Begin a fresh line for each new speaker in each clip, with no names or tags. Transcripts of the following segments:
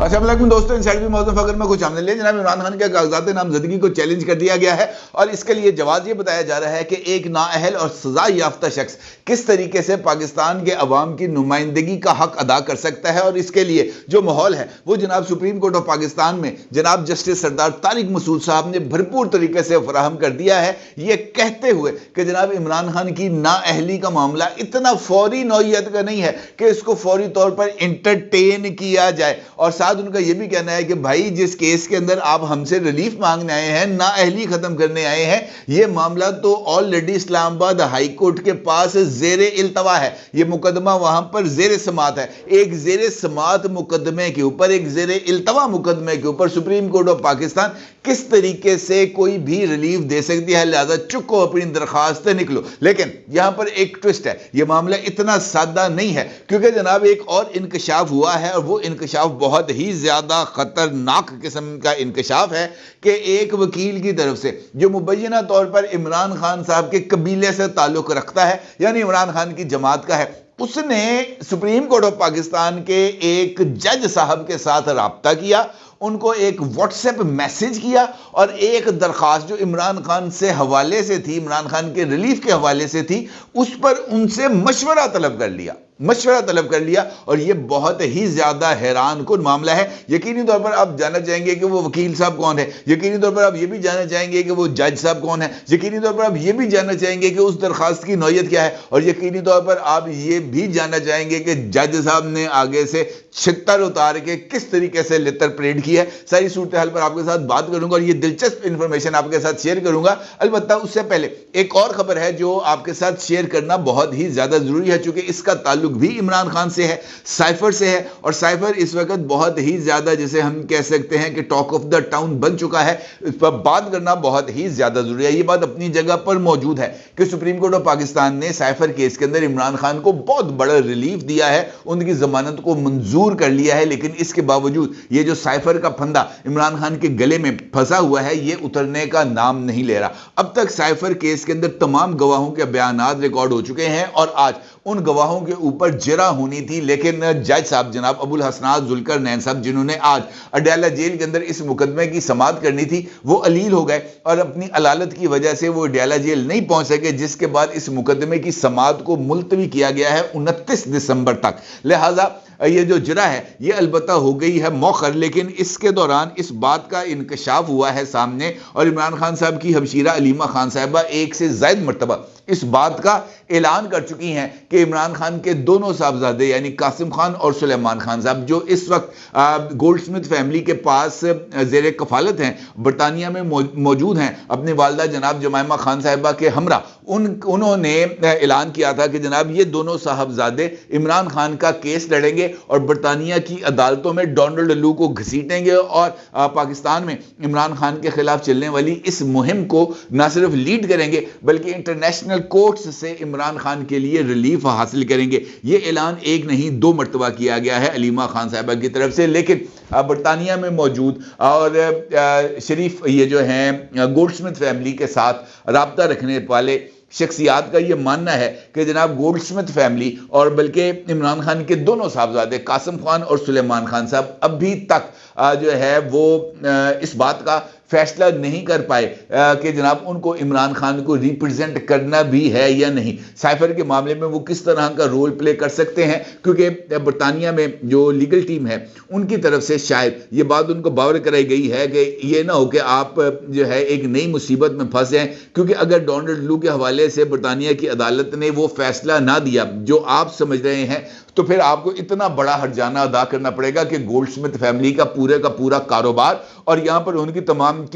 अस्सलाम वालेकुम दोस्तों, इंसाइड मौजूद फकर में कुछ हमने लिया। जनाब इमरान खान के कागजात नामजदगी को चैलेंज कर दिया गया है और इसके लिए जवाब ये बताया जा रहा है कि एक नाअहल और सजा याफ्ता शख्स किस तरीके से पाकिस्तान के अवाम की नुमाइंदगी का हक अदा कर सकता है। और इसके लिए जो माहौल है वो जनाब सुप्रीम कोर्ट ऑफ पाकिस्तान में जनाब जस्टिस सरदार तारिक मसूद साहब ने भरपूर तरीके से फराहम कर दिया है, ये कहते हुए कि जनाब इमरान खान की नाअहली का मामला इतना फौरी नौयत का नहीं है कि इसको फौरी तौर पर इंटरटेन किया जाए। और साथ उनका यह भी कहना है कि भाई जिस केस के अंदर आप हमसे रिलीफ मांगने आए हैं, नाअहली खत्म करने आए हैं, यह मामला तो ऑलरेडी इस्लामाबाद हाई कोर्ट के पास जेरे इल्तवा है। यह मुकदमा वहां पर जेरे समात है। एक जेरे समात मुकदमे के ऊपर, एक जेरे इल्तवा मुकदमे के ऊपर सुप्रीम कोर्ट ऑफ पाकिस्तान किस तरीके से कोई भी रिलीफ दे सकती है। लिहाजा चुको, अपनी दरखास्त निकलो। लेकिन यहां पर एक ट्विस्ट है, यह मामला इतना सादा नहीं है क्योंकि जनाब एक और इंकशाफ हुआ है और वो इंकशाफ बहुत ही ज्यादा खतरनाक किस्म का इंकशाफ है कि एक वकील की तरफ से जो मुबैना तौर पर इमरान खान साहब के कबीले से ताल्लुक रखता है, यानी इमरान खान की जमात का है, उसने सुप्रीम कोर्ट ऑफ पाकिस्तान के एक जज साहब के साथ राब्ता किया, उनको एक व्हाट्सएप मैसेज किया और एक दरखास्त जो इमरान खान से हवाले से थी, इमरान खान के रिलीफ के हवाले से थी, उस पर उनसे मशवरा तलब कर लिया। और यह बहुत ही ज्यादा हैरान कुन मामला है। यकीनी तौर पर आप जानना चाहेंगे कि वो वकील साहब कौन है, यकीनी तौर पर आप यह भी जानना चाहेंगे कि वो जज साहब कौन है, यकीनी तौर पर आप यह भी जानना चाहेंगे कि उस दरखास्त की नौयत क्या है, और यकीनी तौर पर आप ये भी जानना चाहेंगे कि जज साहब ने आगे से छितर उतार के किस तरीके से लितर परेड की है। सारी सूरत हाल पर आपके साथ बात करूंगा और ये दिलचस्प इंफॉर्मेशन आपके साथ शेयर करूंगा। अलबत्ता उससे पहले एक और खबर है जो आपके साथ शेयर करना बहुत ही ज्यादा जरूरी है, चूंकि इसका ताल्लुक भी इमरान खान से है, साइफर से है, और साइफर इस वक्त बहुत ही ज्यादा, जिसे हम कह सकते हैं कि टॉक ऑफ द टाउन बन चुका है। इस पर बात करना बहुत ही ज्यादा जरूरी है। ये बात अपनी जगह पर मौजूद है कि सुप्रीम कोर्ट ऑफ पाकिस्तान ने साइफर केस के अंदर इमरान खान को बहुत बड़ा रिलीफ दिया है, उनकी जमानत को मंजूर कर लिया है। लेकिन इसके बावजूद ये जो साइफर का फंदा इमरान खान के गले में फंसा हुआ है, ये उतरने का नाम नहीं ले रहा। अब तक साइफर केस के अंदर तमाम गवाहों के बयानात रिकॉर्ड हो चुके हैं और आज उन गवाहों के ऊपर जरा होनी थी, लेकिन जज साहब जनाब अबुल हसनात जुल्करनैन साहब, जिन्होंने आज अडयाला जेल के अंदर इस मुकदमे की समाअत करनी थी, वो अलील हो गए और अपनी अलालत की वजह से वो अडयाला जेल नहीं पहुंच सके, जिसके बाद इस मुकदमे की समाअत को मुलतवी किया गया है 29 दिसंबर तक। लिहाजा ये जो जरा है ये अलबत्ता हो गई है मौखर, लेकिन इसके दौरान इस बात का इंकशाफ हुआ है सामने, और इमरान खान साहब की हमशीरा अलीमा खान साहिबा एक से ज्यादा मरतबा इस बात का ऐलान कर चुकी हैं कि इमरान खान के दोनों साहबजादे यानी कासिम खान और सुलेमान खान साहब, जो इस वक्त गोल्डस्मिथ फैमिली के पास जेर कफालत हैं, बरतानिया में मौजूद हैं, अपनी वालदा जनाब जमाइमा खान साहिबा के हमरा, उन्होंने ऐलान किया था कि जनाब ये दोनों साहबजादे इमरान खान का केस लड़ेंगे और बरतानिया की अदालतों में डोनाल्ड लू को घसीटेंगे और पाकिस्तान में इमरान खान के खिलाफ चलने वाली इस मुहिम को न सिर्फ लीड करेंगे बल्कि इंटरनेशनल कोर्ट्स से इमरान खान के लिए रिलीफ हासिल करेंगे। यह ऐलान एक नहीं 2 मरतबा किया गया है अलीमा खान साहिबा की तरफ से। लेकिन बरतानिया में मौजूद और शरीफ ये जो हैं गोल्डस्मिथ फैमिली के साथ राब्ता रखने वाले शख्सियात का यह मानना है कि जनाब गोल्डस्मिथ फैमिली और बल्कि इमरान खान के दोनों साहबजादे कासिम खान और सुलेमान खान साहब अभी तक जो है वो इस बात का फैसला नहीं कर पाए कि जनाब उनको इमरान खान को रिप्रेजेंट करना भी है या नहीं। साइफर के मामले में वो किस तरह का रोल प्ले कर सकते हैं, क्योंकि बरतानिया में जो लीगल टीम है उनकी तरफ से शायद ये बात उनको बावर कराई गई है कि ये ना हो कि आप जो है एक नई मुसीबत में फंसे हैं, क्योंकि अगर डोनाल्ड लू के हवाले से बरतानिया की अदालत ने वो फैसला ना दिया जो आप समझ रहे हैं, तो फिर आपको इतना बड़ा हर्जाना अदा करना पड़ेगा कि गोल्डस्मिथ फैमिली का पूरा कारोबार और यहां पर उनकी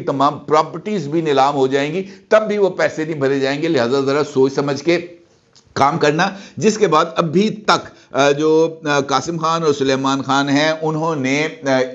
तमाम प्रॉपर्टीज भी नीलाम हो जाएंगी, तब भी वो पैसे नहीं भरे जाएंगे। लिहाजा जरा सोच समझ के काम करना। जिसके बाद अभी तक जो कासिम खान और सुलेमान खान हैं उन्होंने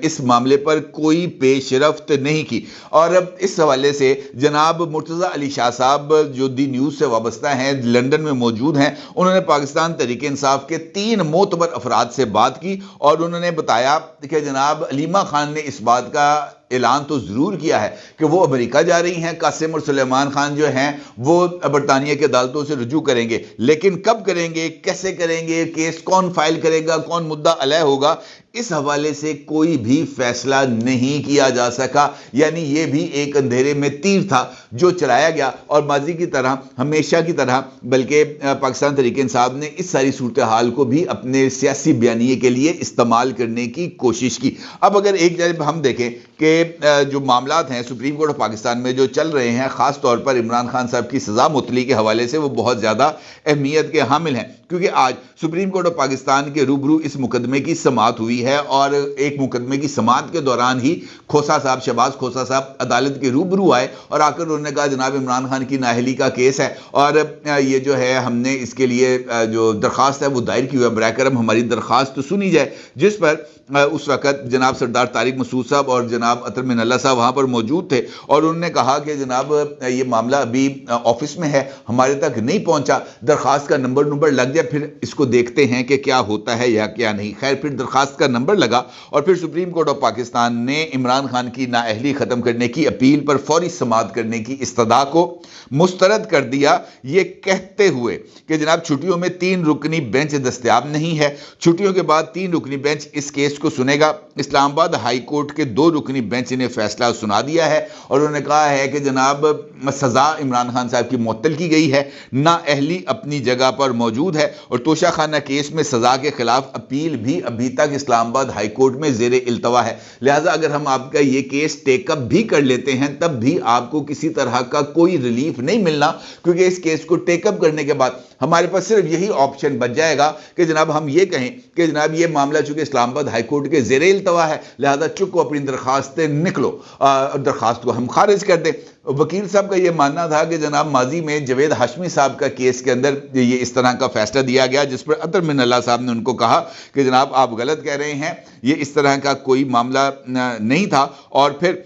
इस मामले पर कोई पेशरफ्त नहीं की। और अब इस हवाले से जनाब मुर्तज़ा अली शाह साहब जो दी न्यूज़ से वाबस्ता हैं, लंदन में मौजूद हैं, उन्होंने पाकिस्तान तहरीक इंसाफ के 3 मोतबर अफराद से बात की और उन्होंने बताया कि जनाब अलीमा खान ने इस बात का ऐलान तो जरूर किया है कि वो अमेरिका जा रही हैं, कासिम और सुलेमान खान जो हैं वो बरतानिया की अदालतों से रुजू करेंगे, लेकिन कब करेंगे, कैसे करेंगे, केस कौन फाइल करेगा, कौन मुद्दा अलह होगा, इस हवाले से कोई भी फैसला नहीं किया जा सका। यानी ये भी एक अंधेरे में तीर था जो चलाया गया और माजी की तरह, हमेशा की तरह, बल्कि पाकिस्तान तहरीक इंसाफ ने इस सारी सूरत हाल को भी अपने सियासी बयानिए के लिए इस्तेमाल करने की कोशिश की। अब अगर एक जानब हम देखें कि जो मामलात हैं सुप्रीम कोर्ट ऑफ पाकिस्तान में जो चल रहे हैं, ख़ास तौर पर इमरान खान साहब की सज़ा मुअत्तली के हवाले से, वो बहुत ज़्यादा अहमियत के हामिल हैं, क्योंकि आज सुप्रीम कोर्ट ऑफ पाकिस्तान के रूबरू इस मुकदमे की समाअत हुई है और एक मुकदमे की समाअत के दौरान ही खोसा साहब, शहबाज खोसा साहब अदालत के रूबरू आए और आकर उन्होंने कहा जनाब इमरान खान की नाअहली का केस है और ये जो है हमने इसके लिए जो दरख्वास्त है वो दायर की हुई है, बराए करम हमारी दरख्वास्त सुनी जाए। जिस पर उस वक़्त जनाब सरदार तारिक मसूद साहब और जनाब अतर मिनल्ला साहब वहाँ पर मौजूद थे और उन्होंने कहा कि जनाब ये मामला अभी ऑफिस में है, हमारे तक नहीं पहुँचा, दरख्वास्त का नंबर लग जाए, फिर इसको देखते हैं कि क्या होता है या क्या नहीं। खैर, फिर दरख्वास्त का नंबर लगा और फिर सुप्रीम कोर्ट ऑफ पाकिस्तान ने इमरान खान की नाअहली ख़त्म करने की अपील पर फौरी समाअत करने की इस्तदा को मुस्तरद कर दिया, ये कहते हुए कि जनाब छुट्टियों में 3 रुकनी बेंच दस्तयाब नहीं है, छुट्टियों के बाद 3 रुकनी बेंच इस केस को सुनेगा। इस्लामाबाद हाई कोर्ट के 2 रुकनी बेंच ने फैसला सुना दिया है और उन्होंने कहा है कि जनाब सज़ा इमरान खान साहब की मुअत्तल की गई है, नाअहली अपनी जगह पर मौजूद है और तोशाखाना केस में सज़ा के खिलाफ अपील भी अभी तक इस्लामाबाद हाई कोर्ट में ज़ेरे इल्तवा है। लिहाजा अगर हम आपका ये केस टेकअप भी कर लेते हैं तब भी आपको किसी तरह का कोई रिलीफ नहीं मिलना, क्योंकि इस केस को टेकअप करने के बाद हमारे पास सिर्फ यही ऑप्शन बच जाएगा कि जनाब हम ये कहें कि जनाब ये मामला चूंकि इस्लामाबाद हाई कोर्ट के ज़ेरे इल्तवा है, लिहाजा चुप अपनी दरख्वास्तें निकलो, दरख्वास्त को हम खारिज कर दें। वकील साहब का ये मानना था कि जनाब माजी में जवेद हाशमी साहब का केस के अंदर ये इस तरह का फैसला दिया गया, जिस पर अतर मिनल्ला साहब ने उनको कहा कि जनाब आप गलत कह रहे हैं, ये इस तरह का कोई मामला नहीं था। और फिर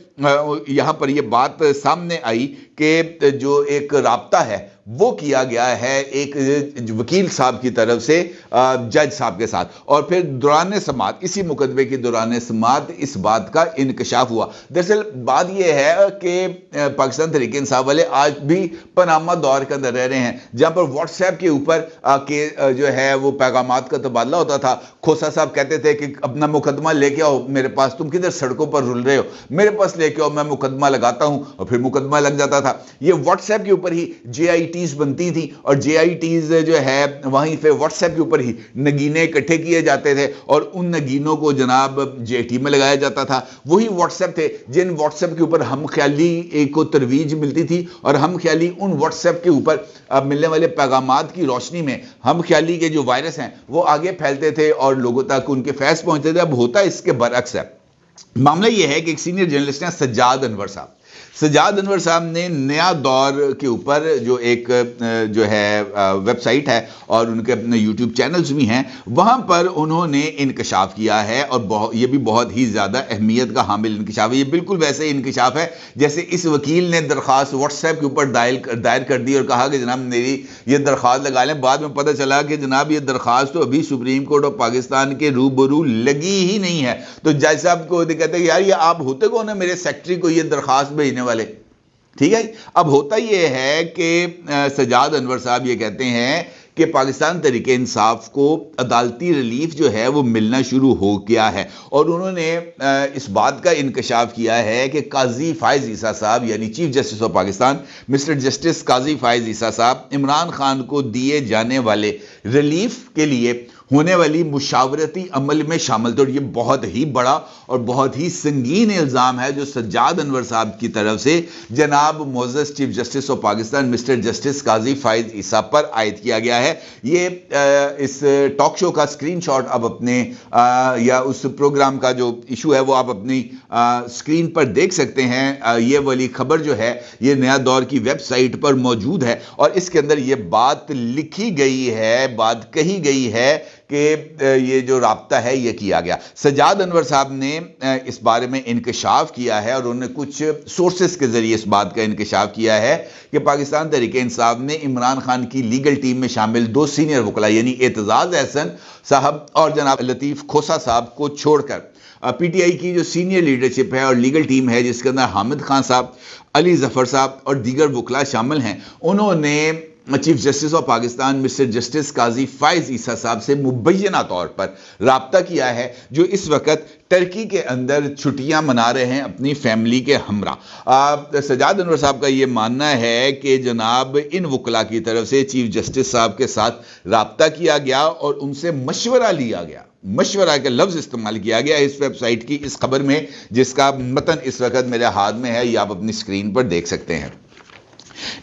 यहाँ पर ये बात सामने आई कि जो एक राब्ता है वो किया गया है एक वकील साहब की तरफ से जज साहब के साथ, और फिर दौरान समाअत, इसी मुकदमे की दौरान समाअत इस बात का इंकशाफ हुआ। दरअसल बात यह है कि पाकिस्तान तहरीक इंसाफ वाले आज भी पनामा दौर के अंदर रह रहे हैं, जहाँ पर व्हाट्सएप के ऊपर के जो है वो पैगामात का तबादला होता था। खोसा साहब कहते थे कि अपना मुकदमा लेके आओ मेरे पास, तुम किधर सड़कों पर रुल रहे हो, मेरे पास लेके आओ, मैं मुकदमा लगाता हूँ, और फिर मुकदमा लग जाता था। ये व्हाट्सएप के ऊपर ही JITs बनती थी और JITs जो है वहीं पे व्हाट्सएप के ऊपर ही नगीने इकट्ठे किए जाते थे और उन नगीनों को जनाब JIT में लगाया जाता था। वही व्हाट्सएप थे जिन व्हाट्सएप के ऊपर हम ख्याली को तरवीज मिलती थी और हम ख्याली उन व्हाट्सएप के ऊपर मिलने वाले पैगामात की रोशनी में हम ख्याली के जो वायरस हैं वो आगे फैलते थे और लोगों तक उनके फैस पहुंचते थे। अब होता इसके बरअक्स है। मामला यह है कि एक सीनियर जर्नलिस्ट हैं सज्जाद अनवर साहब ने नया दौर के ऊपर जो एक जो है वेबसाइट है और उनके अपने यूट्यूब चैनल्स भी हैं, वहाँ पर उन्होंने इंकशाफ किया है और ये भी बहुत ही ज़्यादा अहमियत का हामिल इंकशाफ है। ये बिल्कुल वैसे ही इंकशाफ है जैसे इस वकील ने दरख्वास्त व्हाट्सएप के ऊपर दायर कर दी और कहा कि जनाब मेरी ये दरख्वास्त लगा लें। बाद में पता चला कि जनाब ये दरख्वास्त तो अभी सुप्रीम कोर्ट ऑफ पाकिस्तान के रूबरू लगी ही नहीं है। तो जज साहब को कहते हैं यार ये आप होते कौन है मेरे सेक्रेटरी को ये दरख्वास्त भेजने वाले, ठीक है। अब होता यह है कि सज्जाद अनवर साहब ये कहते हैं कि पाकिस्तान तहरीक इंसाफ को अदालती रिलीफ जो है वो मिलना शुरू हो गया है और उन्होंने इस बात का इंकशाफ किया है कि काजी फायज ईसा साहब यानी chief justice of Pakistan mister justice Qazi Faiz Isa साहब इमरान खान को दिए जाने वाले रिलीफ के लिए होने वाली मुशावरती अमल में शामिल थे। और ये बहुत ही बड़ा और बहुत ही संगीन इल्ज़ाम है जो सज्जाद अनवर साहब की तरफ से जनाब मोअज़्ज़ज़ chief justice of Pakistan mister justice Qazi Faiz Isa पर आयद किया गया है। ये इस टॉक शो का स्क्रीनशॉट आप अपने या उस प्रोग्राम का जो इशू है वो आप अपनी स्क्रीन पर देख सकते हैं। ये वाली खबर जो है ये नया दौर की वेबसाइट पर मौजूद है और इसके अंदर ये बात लिखी गई है, बात कही गई है कि ये जो राब्ता है ये किया गया। सज्जाद अनवर साहब ने इस बारे में इंकशाफ किया है और उन्होंने कुछ सोर्सेस के जरिए इस बात का इंकशाफ किया है कि पाकिस्तान तहरीक इंसाफ ने इमरान खान की लीगल टीम में शामिल 2 सीनियर वकला यानी एतजाज अहसन साहब और जनाब लतीफ़ खोसा साहब को छोड़कर PTI की जो सीनियर लीडरशिप है और लीगल टीम है जिसके अंदर हामिद खान साहब, अली जफर साहब और दीगर वकला शामिल हैं, उन्होंने chief justice of Pakistan mister justice Qazi Faiz Isa साहब से मुबैना तौर पर राब्ता किया है, जो इस वक्त टर्की के अंदर छुट्टियां मना रहे हैं अपनी फैमिली के हमरा। सजाद अनवर साहब का ये मानना है कि जनाब इन वकला की तरफ से चीफ जस्टिस साहब के साथ राब्ता किया गया और उनसे मशवरा लिया गया। मशवरा का लफ्ज इस्तेमाल किया गया इस वेबसाइट की इस खबर में, जिसका मतन इस वक्त मेरे हाथ में है, ये आप अपनी स्क्रीन पर देख सकते हैं।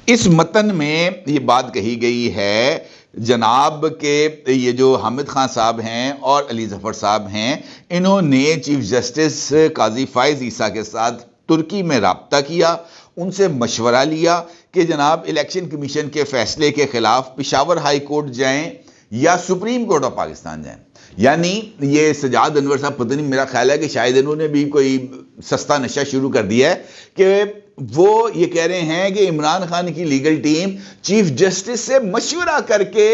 इस मतन में ये बात कही गई है जनाब के ये जो हामिद खान साहब हैं और अली जफर साहब हैं, इन्होंने चीफ जस्टिस काजी फाइज ईसा के साथ तुर्की में राब्ता किया, उनसे मशवरा लिया कि जनाब इलेक्शन कमीशन के फैसले के खिलाफ पेशावर हाई कोर्ट जाएं या सुप्रीम कोर्ट ऑफ पाकिस्तान जाएं। यानी ये सजाद अनवर साहब, पता नहीं, मेरा ख्याल है कि शायद इन्होंने भी कोई सस्ता नशा शुरू कर दिया है कि वो ये कह रहे हैं कि इमरान खान की लीगल टीम चीफ जस्टिस से मशवरा करके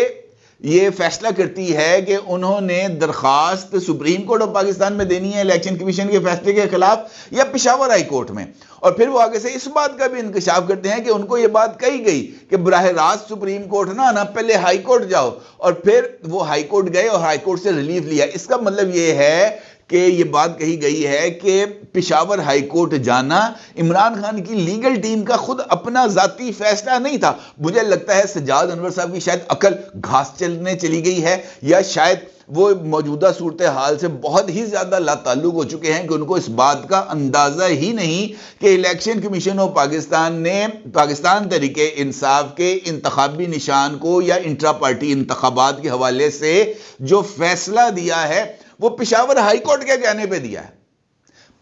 ये फैसला करती है कि उन्होंने दरखास्त सुप्रीम कोर्ट ऑफ पाकिस्तान में देनी है इलेक्शन कमीशन के फैसले के खिलाफ या पेशावर हाई कोर्ट में। और फिर वो आगे से इस बात का भी इंकशाफ करते हैं कि उनको ये बात कही गई कि बराह रास्त सुप्रीम कोर्ट ना आना, पहले हाई कोर्ट जाओ, और फिर वो हाई कोर्ट गए और हाई कोर्ट से रिलीफ लिया। इसका मतलब ये है कि ये बात कही गई है कि पेशावर हाई कोर्ट जाना इमरान खान की लीगल टीम का खुद अपना जाती फैसला नहीं था। मुझे लगता है सजाद अनवर साहब की शायद अकल घास चलने चली गई है, या शायद वो मौजूदा सूरत हाल से बहुत ही ज्यादा लाताल्लुक हो चुके हैं कि उनको इस बात का अंदाजा ही नहीं कि इलेक्शन कमीशन ऑफ पाकिस्तान ने पाकिस्तान तरीके इंसाफ के इंतखाबी निशान को या इंट्रा पार्टी इंतखाबात के हवाले से जो फैसला दिया है वो पेशावर हाई कोर्ट के कहने पे दिया है।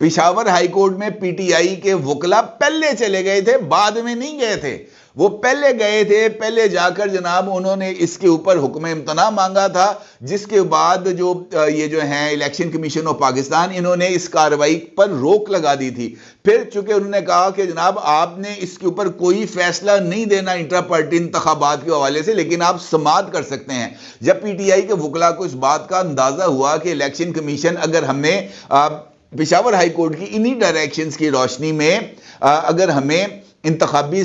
पेशावर हाई कोर्ट में पीटीआई के वकला पहले चले गए थे, बाद में नहीं गए थे, वो पहले गए थे। पहले जाकर जनाब उन्होंने इसके ऊपर हुक्म इम्तना मांगा था, जिसके बाद जो ये जो है इलेक्शन कमीशन ऑफ पाकिस्तान, इन्होंने इस कार्रवाई पर रोक लगा दी थी। फिर चूंकि उन्होंने कहा कि जनाब आपने इसके ऊपर कोई फैसला नहीं देना इंट्रा पार्टी इंतखाबात के हवाले से, लेकिन आप समाअत कर सकते हैं। जब पीटीआई के वकला को इस बात का अंदाजा हुआ कि इलेक्शन कमीशन अगर हमें पेशावर हाई कोर्ट की इन्हीं डायरेक्शंस की रोशनी में अगर हमें इंतखाबी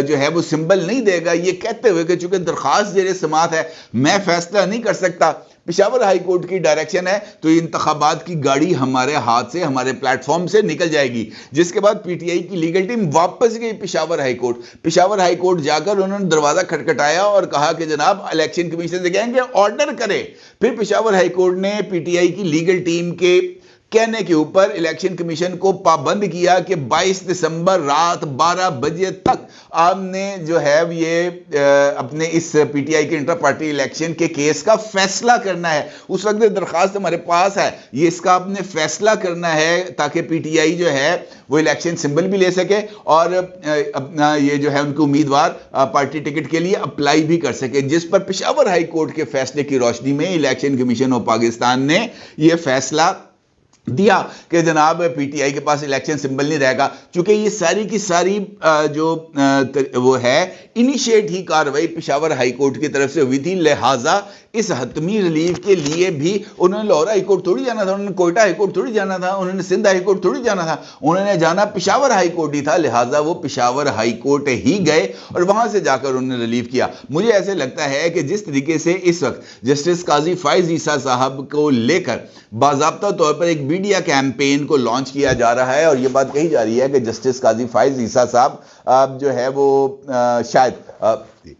जो है वो सिंबल नहीं देगा, ये कहते हुए कि चूंकि दरखास्त जेरे समाअत है मैं फैसला नहीं कर सकता, पेशावर हाई कोर्ट की डायरेक्शन है, तो ये इंतखाबात की गाड़ी हमारे हाथ से, हमारे प्लेटफॉर्म से निकल जाएगी। जिसके बाद पीटीआई की लीगल टीम वापस गई Peshawar high court. Peshawar high court जाकर उन्होंने दरवाजा खटखटाया और कहा कि जनाब इलेक्शन कमीशन से कहेंगे ऑर्डर करे। फिर पेशावर हाई कोर्ट ने पीटीआई की लीगल टीम के कहने के ऊपर इलेक्शन कमीशन को पाबंद किया कि 22 दिसंबर रात 12 बजे तक आपने जो है ये अपने इस पीटीआई के इंटर पार्टी इलेक्शन के केस का फैसला करना है। उस वक्त दरखास्त हमारे पास है, ये इसका आपने फैसला करना है ताकि पीटीआई जो है वो इलेक्शन सिंबल भी ले सके और अपना ये जो है उनके उम्मीदवार पार्टी टिकट के लिए अप्लाई भी कर सके। जिस पर पेशावर हाई कोर्ट के फैसले की रोशनी में इलेक्शन कमीशन ऑफ पाकिस्तान ने यह फैसला दिया कि जनाब पीटीआई के पास इलेक्शन सिंबल नहीं रहेगा। चूंकि ये सारी की सारी जो वो है इनिशिएट ही कार्रवाई पेशावर हाई कोर्ट की तरफ से हुई थी, लिहाजा इस हतमी रिलीफ के लिए भी उन्होंने लाहौर हाई कोर्ट थोड़ी जाना था, उन्होंने कोयटा हाई कोर्ट थोड़ी जाना था, उन्होंने सिंध हाई कोर्ट थोड़ी जाना था, उन्होंने जाना पेशावर हाई कोर्ट ही था। लिहाजा वो पेशावर हाई कोर्ट ही गए और वहां से जाकर उन्होंने रिलीफ किया। मुझे ऐसे लगता है कि जिस तरीके से इस वक्त जस्टिस काजी फाइज ईसा साहब को लेकर बाज़ाब्ता तौर पर एक मीडिया कैंपेन को लॉन्च किया जा रहा है और यह बात कही जा रही है कि जस्टिस काजी फाइज ईसा साहब जो है वो शायद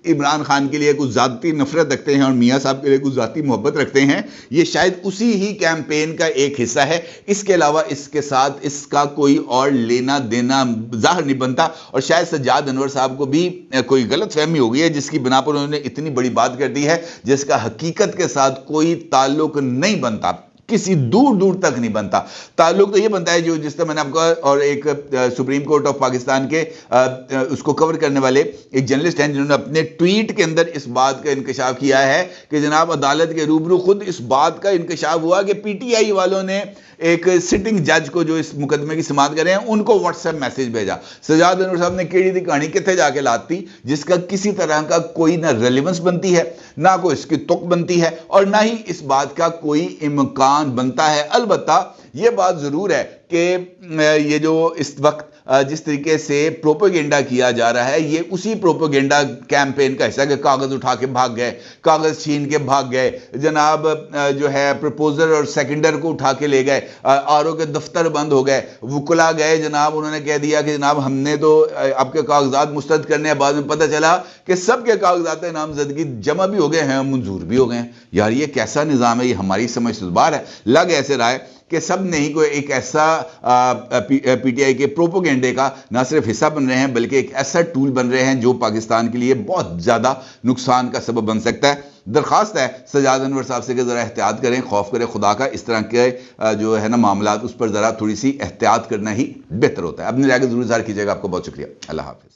इमरान खान के लिए कुछ ज़ाती नफरत रखते हैं और मियाँ साहब के लिए कुछ ज़ाती मोहब्बत रखते हैं। ये शायद उसी ही कैंपेन का एक हिस्सा है। इसके अलावा इसके साथ इसका कोई और लेना देना ज़ाहिर नहीं बनता और शायद सज्जाद अनवर साहब को भी कोई गलत फहमी हो गई है जिसकी बिना पर उन्होंने इतनी बड़ी बात कर दी है जिसका हकीकत के साथ कोई ताल्लुक नहीं बनता, किसी दूर दूर तक नहीं बनता। ताल्लुक तो ये बनता है जो जिस तरह मैंने आपको और एक सुप्रीम कोर्ट ऑफ पाकिस्तान के उसको कवर करने वाले एक जर्नलिस्ट हैं जिन्होंने अपने ट्वीट के अंदर इस बात का इंकशाफ किया है कि जनाब अदालत के रूबरू खुद इस बात का इंकशाफ हुआ कि पीटीआई वालों ने एक सिटिंग जज को जो इस मुकदमे की समाअत कर रहे हैं उनको व्हाट्सएप मैसेज भेजा। सज्जाद अनवर साहब ने केड़ी दी कहानी कितने जाके लाती जिसका किसी तरह का कोई ना रेलेवेंस बनती है, ना कोई इसकी तुक बनती है और ना ही इस बात का कोई इम्कान बनता है। अलबत्ता ये बात जरूर है कि ये जो इस वक्त जिस तरीके से प्रोपेगेंडा किया जा रहा है, ये उसी प्रोपेगेंडा कैंपेन का हिस्सा है कि कागज उठा के भाग गए, कागज छीन के भाग गए, जनाब जो है प्रपोजर और सेकेंडर को उठा के ले गए, आरओ के दफ्तर बंद हो गए, वुकला गए जनाब, उन्होंने कह दिया कि जनाब हमने तो आपके कागजात मुस्तरद करने, बाद में पता चला कि सबके कागजात नामजदगी जमा भी हो गए हैं, मंजूर भी हो गए हैं। यार ये कैसा निज़ाम है, ये हमारी समझ से बाहर है। लग ऐसे रहा है कि सब नहीं कोई एक ऐसा पीटीआई के प्रोपोगेंडे का ना सिर्फ हिस्सा बन रहे हैं, बल्कि एक ऐसा टूल बन रहे हैं जो पाकिस्तान के लिए बहुत ज़्यादा नुकसान का सबब बन सकता है। दरखास्त है सजाद अनवर साहब से कि ज़रा एहतियात करें, खौफ करें खुदा का, इस तरह के जो है ना मामलात, उस पर ज़रा थोड़ी सी एहतियात करना ही बेहतर होता है। अपनी राय को ज़रूर ज़ाहिर कीजिएगा। आपको बहुत शुक्रिया। अल्लाह हाफ़िज़।